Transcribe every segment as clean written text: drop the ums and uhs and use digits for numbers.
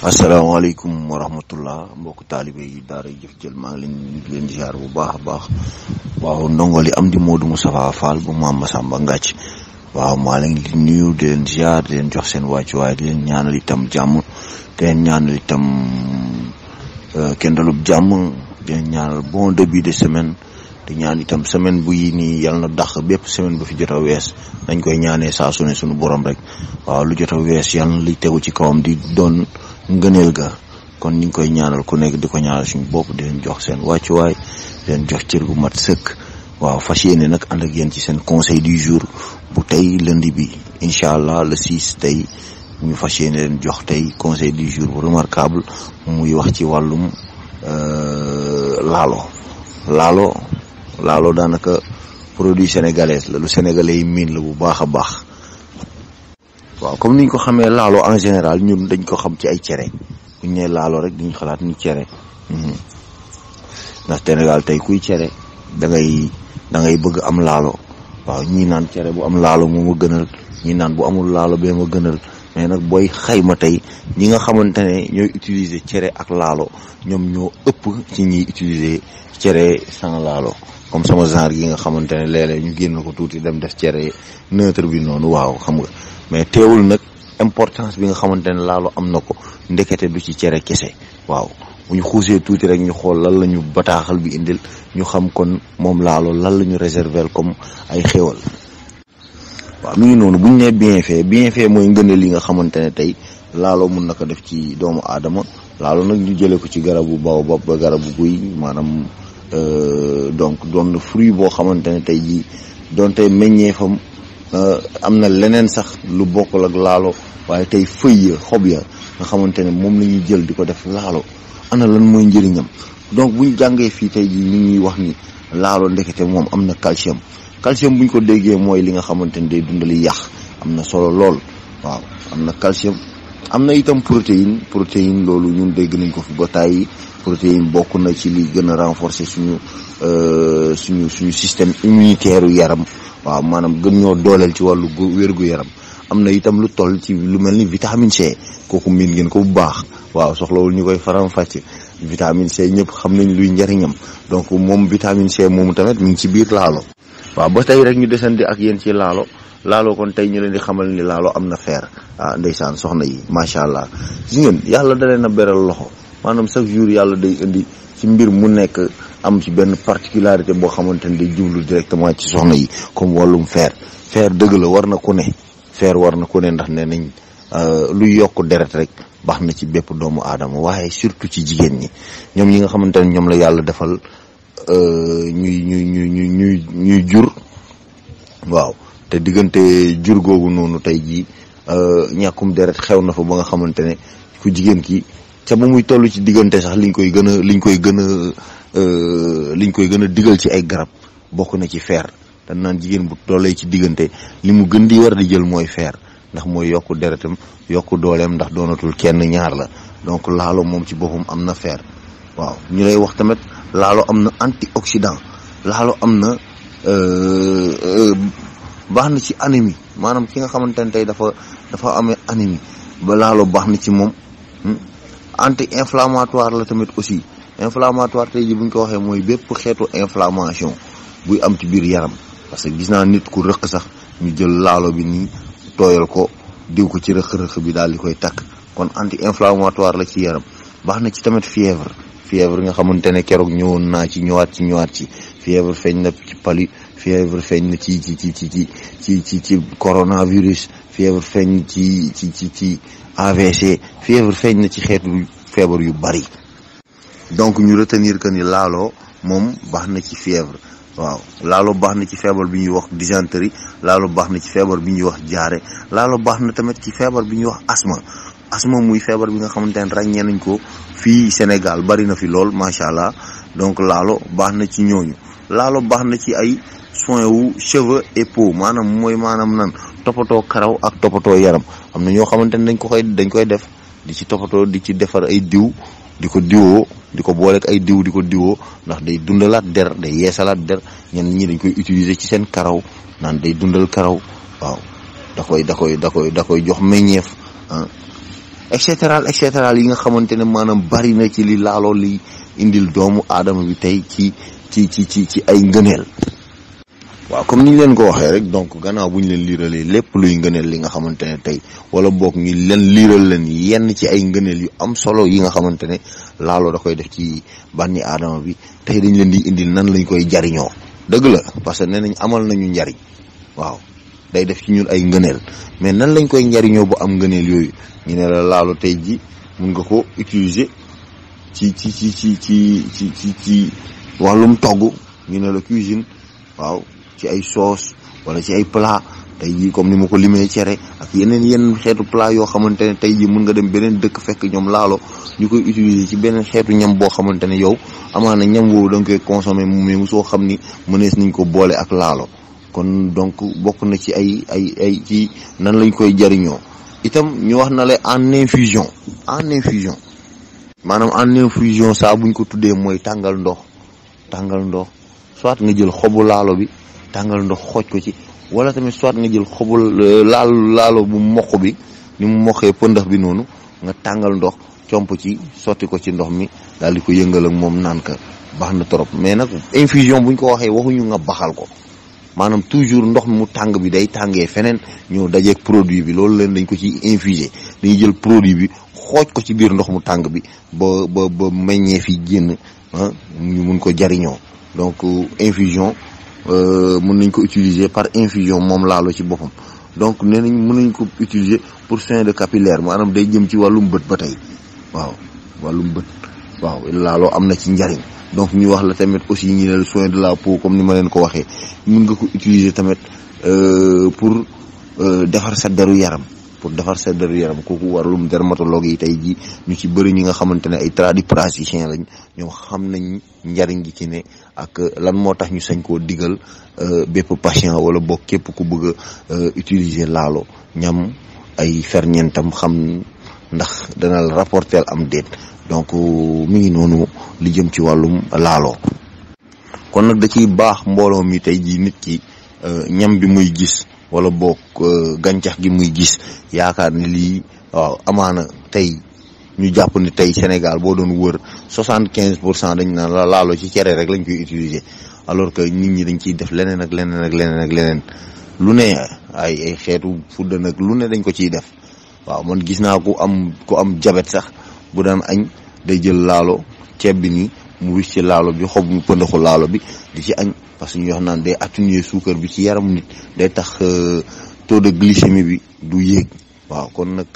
asalaamaaleykum wa rahmatullah mbokk taalibe yi daara jëf jël maa ngi leen ziar bu baax a baax waaw ndongo li am di Modou Moustapha Fall bu Mame Massamba Ngathie waaw maa leen di nuyu di leen ziar di leen jox seen wàccuwaay di leen ñaanal itam jàmm di leen ñaanal itam kendalub jàmm di leen ñaanal bon début de semaine di ñaan itam semaine bu yi nii yal na dàq bépp semaine bu fi jot a wees dañ koy ñaanee saa su ne suñu borom rek waaw lu jot a wees yal na li tegu ci kawam di doon ngëneel ga kon ñu ngi koy ñaanal ku nekk di ko ñaanal suñu bopp di leen jox seen wàccuwaay di leen jox cër gu mat sëkk waaw fas yéene nag ànd ak yéen ci seen conseil du jour bu tey lundi bi incha allah le 6 tey ñu fas yéene leen jox tey conseil du jour bu remarquable muy wax ci wàllum laalo daanaka produit sénégalais la lu sénégalais yi miin la bu baax a baax waaw comme niñ ko xamee laalo en général ñun dañ ko xam ci ay cere buñ ne laalo rek diñ xalaat ni cere ndax Sénégal tey kuy cere da ngay bëgg am laalo waaw ñii naan cere bu am laalo moo ma gënal ñii naan bu amul laalo bee ma gënal mais nag booy xayma tey ñi nga xamante ne ñooy utiliser cere ak laalo ñoom ñoo ëpp ci ñiy utiliser cere sans laalo comme sama genre yi nga xamante ne léeg-léeg ñu génn ko tuuti dem def cere neutre bi noonu waaw xam nga mais teewul nag importance bi nga xamante ne laalo am na ko ndekete du ci cere kese waaw bu ñu xuusee tuuti rek ñu xool lan la ñu bataaxal bi indil ñu xam kon moom laalo lan la ñu réserver comme ay xéwal waaw mi ngi noonu bu ñu nee bienfait mooy ngëneel li nga xamante ne tey laalo mun na ko def ci doomu aadama laalo nag ñu jëlee ko ci garabu baobab ba garabu guy maanaam donc doon fruit boo xamante ne tey jii doon tey meññeefam am na leneen sax lu bokkul ak laalo waaye tey feuille ya xob ya nga xamante ne moom la ñuy jël di ko def laalo ana lan mooy njëriñam donc buñ jàngee fii tey jii ñu ngi wax ni laalo ndekete moom am na calcium buñ ko déggee mooy li nga xamante ne day dundali yàq am na solo lool waaw am na calcium am na itam protéine loolu ñun dégg nañ ko fi ba tàyyi protéine bokk na ci li gën a renforcer suñu système immunitaire u yaram waaw maanaam gën ñoo dooleel ci wàllu wér-gu yaram am na itam lu toll ci lu mel ni vitamine C kooku miin ngeen ko bu baax waaw soxlawul ñu koy faram-fàcce vitamine C ñëpp xam nañ luy njariñam donc moom vitamine C moomu tamit mi ngi ci biir laalo waaw ba tey rek ñu desandi ak yéen ci laalo kon tey ñu leen di xamal ni laalo am na fer ndeysaan soxna yi macha allah gis ngeen yàlla da leen a beral loxo maanaam chaque jour yàlla day indi ci mbir mu nekk am ci benn particularité boo xamante ne day jublu directement ci soxna yi comme wàllum fer dëgg la war na ku ne ndax nee nañ luy yokk deret rek baax na ci bépp doomu aadama waaye surtout ci jigéen ñi ñoom ñi nga xamante ne ñoom la yàlla defal ñuy jur waaw te diggante jur googu noonu tey jii ñàkkum deret xew na fa ba nga xamante ne ku jigéen ki ca ba muy toll ci diggante sax liñ koy gën a digal ci ay garab bokk na ci fer dañ naan jigéen bu tollee ci diggante li mu gën di war di jël mooy fer ndax mooy yokku deretam yokku dooleem ndax doonatul kenn ñaar la donc laalo moom ci boppam am na fer waaw ñu lay wax tamit laalo am na antioxydant laalo am na baax na ci anémie maanaam ki nga xamante ne tey dafa amee anémie ba laalo baax na ci moom anti-inflammatoire la tamit aussi inflammatoire tey ji bu ñu ko waxee mooy bépp xeetu inflammation buy am ci biir yaram parce que gis naa nit ku rëq sax ñu jël laalo bi nii tooyal ko diw ko ci rëq-rëq bi daal di koy takk kon anti-inflammatoire la ci yaram baax na ci tamit fièvre nga xamante ne keroog ñëwoon naa ci ñëwaat ci fièvre feeñ na ci palu fièvre feeñ na ci coronavirus fièvre feeñ ci AVC fièvre feeñ na ci xeetu feebar yu bari donc ñu retenir que ni laalo moom baax na ci fièvre waaw laalo baax na ci feebar bi ñuy wax dysenterie laalo baax na ci feebar bi ñuy wax diarrhée laalo baax na tamit ci feebar bi ñuy wax asthme muy feebar bi nga xamante ne ràññee nañ ko fii Sénégal bari na fi lool macha allah donc laalo baax na ci ñooñu laalo baax na ci ay soin wu cheveux et peau maanaam nan toppatoo karaw ak toppatoo yaram am na ñoo xamante ne dañ koy def di ci toppatoo di ci defar ay diw di ko diwoo di ko booleeg ay diw di ko diwoo ndax day dundalaat der day yeesalaat der ñenn ñi dañ koy utiliser ci seen karaw naan day dundal karaw waaw da koy jox meññeef et cetera yi nga xamante ne maanaam bari na ci li laaloo li indil doomu aadama bi tey ci ay ngëneel. waaw comme ni ñu leen ko waxee rek donc gannaaw bu ñu leen liiralee lépp luy ngëneel li nga xamante ne tey wala boog ñu leen liiral leen yenn ci ay ngëneel yu am solo yi nga xamante ne laaloo da koy def ci bànni aadama bi tey dañ leen di indil nan lañ koy jariñoo. dëgg la parce que nee nañ amal nañu njariñ waaw day def ci ñun ay ngëneel mais nan lañ koy njariñoo bu am ngëneel yooyu ñu ne la laalo tey ji mun nga ko utiliser ci wàllum togg ñu ne la cuisine waaw ci ay sauce wala ci ay plat tey jii comme ni ma ko limee cere ak yeneen xeetu plat yoo xamante ne tey jii mun nga dem beneen dëkk fekk ñoom laalo ñu koy utiliser ci beneen xeetu ñam boo xamante ne yow amaana ñam woowu da nga koy consommer mais mosoo xam ni mënees nañ ko boole ak laalo kon donc bokk na ci ay ci nan lañ koy jariñoo itam ñu wax na la en infusion maanaam en infusion saa buñ ko tuddee mooy tàngal ndox soit nga jël xobu laalo bi tàngal ndox xooj ko ci wala tamit soit nga jël xobu laalo bu mokk bi ni mu mokkee pëndax bi noonu nga tàngal ndox comp ci sotti ko ci ndox mi daal di ko yëngal ak moom naan ka baax na trop. mais nag infusion buñ ko waxee waxuñu nga baxal ko maanaam toujours ndox mu tàng bi day tàngee feneen ñëw dajeeg produit bi loolu leen dañ ko ci infuser dañuy jël produit bi xooj ko ci biir ndox mu tàng bi ba meññee fi génn ñu mun ko jariñoo. donc infusion mën nañ ko utiliser par infusion moom laalo ci boppam donc nee nañ mën nañ ko utiliser pour soin de capillaire maanaam day jëm ci wàllum bët ba tey waaw wàllum bët waaw laalo am na ci njariñ. donc ñu wax la tamit aussi ñi ne soin de la peau comme ni ma leen ko waxee mën nga ko utiliser tamit pour defar sa deru yaram kooku warlum dermatologue yi tey ji ñu ci bëri ñi nga xamante ne ay tradipraticiens lañ ñoom xam nañ njariñ gi ci ne ak lan moo tax ñu sañ koo digal bépp patient wala boog képp ku bëgg a utiliser laalo ñam ay ferñeentam xam ndax dana la rapporter am déet. donc mi ngi noonu li jëm ci wàllum laalo kon nag da ciy baax mbooloo mi tey ji nit ki ñam bi muy gis wala boog gàncax gi muy gis yaakaar ni lii waaw amaana tey ñu jàpp ni tey Sénégal boo doon wër 75% dañ naan la laalo ci cere rek lañ koy utiliser alors que nit ñi dañ ciy def leneen ak leneen lu ne ay xeetu fudd nag lu ne dañ ko ciy def waaw man gis naa ku am jabet sax bu daan añ day jël laalo ceeb bi nii mu wis ci laalo bi xob mu pëndaxu laalo bi di ci añ parce que ñu wax naan day atténuer suukar bi ci yaram nit day tax taux de glycémie bi du yéeg waaw kon nag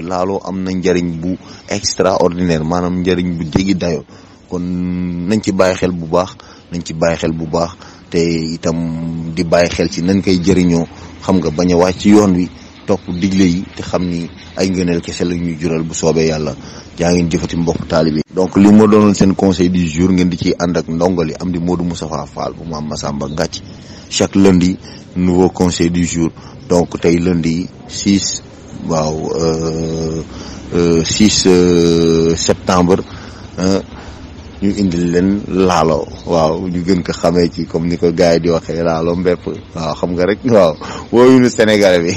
laalo am na njariñ bu extraordinaire maanaam njariñ bu jéggi dayo kon nañ ci bàyyi xel bu baax te itam di bàyyi xel ci nañ koy jëriñoo xam nga bañ a wàcc ci yoon wi topp digle yi te xam ni ay ngëneel kese la ñuy jural bu soobee yàlla jaa ngeen jëfati mbokk taalibe. donc li moo doonoon seen conseil du jour ngeen di ci ànd ak ndongali am di Modou Moustapha Fall bu Mame Massamba Ngathie chaque lundi nouveau conseil du jour donc tey lundi 6 septembre ñu indil leen laalo waaw ñu gën ko xamee ci comme ni ko gars yi di waxee laalo mbépp waaw xam nga rek waaw wooyunu Sénégalais bi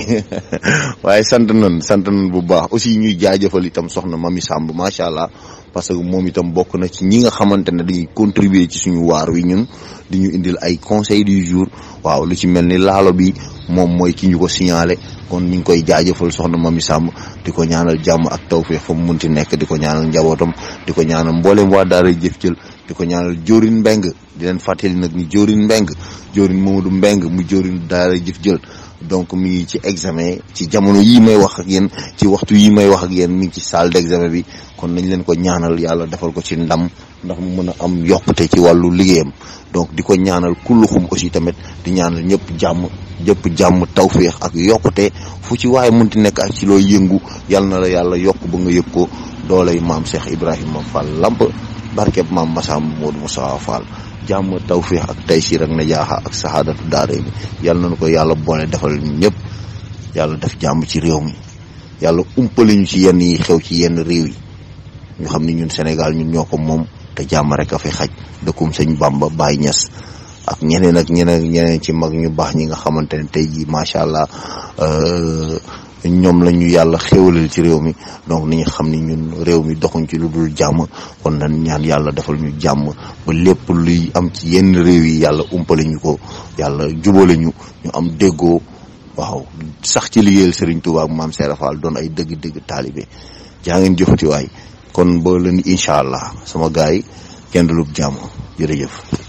waaye sant nañ bu baax aussi ñuy jaajëfal itam soxna Mami Samb macha allah parce que moom itam bokk na ci ñi nga xamante ne dañuy contribuer ci suñu waar wi ñun di ñu indil ay conseil du jour waaw lu ci mel ni laalo bi moom mooy ki ñu ko signalé kon ñu ngi koy jaajëfal soxna Mami Samb di ko ñaanal jàmm ak tawfeex fa mu munti nekk di ko ñaanal njabootam di ko ñaanal mbooleem waa daara jëf jël di ko ñaanal Jóorin Mbeng di leen fàttali nag ni Jóorin Mamadou Mbeng mu Jóorin daara jëf jël donc mi ngi ci examen ci jamono yii may wax ak yéen ci waxtu yii may wax ak yéen mi ngi ci salle d'examen bi kon nañ leen ko ñaanal yàlla defal ko ci ndam ndax mu mën a am yokkute ci wàllu liggéeyam donc di ko ñaanal kulluxum aussi tamit di ñaanal ñëpp jàmm tawféex ak yokkute fu ci waaye mënti nekk ak ci loo yëngu yal na la yàlla yokk ba nga yëg ko doolay maam Cheikh Ibrahima Fall Lamp barkeb maam Massamba Modou Moustapha Fall jàmm tawféex ak taysiir ak najaaxa ak saxaadatu daare mi yal nañu ko yàlla boole defal ñëpp yàlla def jàmm ci réew mi yàlla umpale ñu ci yenn yi xew ci yenn réew yi ñu xam ni ñun Sénégal ñun ñoo ko moom te jàmm rek a fi xaj dëkkum sëñ Bamba Baye Niass ak ñeneen ci mag ñu baax ñi nga xamante ne tey jii macha allah ñoom la ñu yàlla xéwalal ci réew mi donc ni ñu xam ni ñun réew mi doxuñ ci lu dul jàmm kon nañ ñaan yàlla defal ñu jàmm ba lépp luy am ci yenn réew yi yàlla umpale ñu ko yàlla jubale ñu am déggoo waaw sax ci liggéeyal Serigne Touba ak Maam Serap Fall doon ay dëgg-dëgg taalibe jaa ngeen jëfati waay kon ba leen incha allah sama gaay yi kenn du lu jàmm jërëjëf.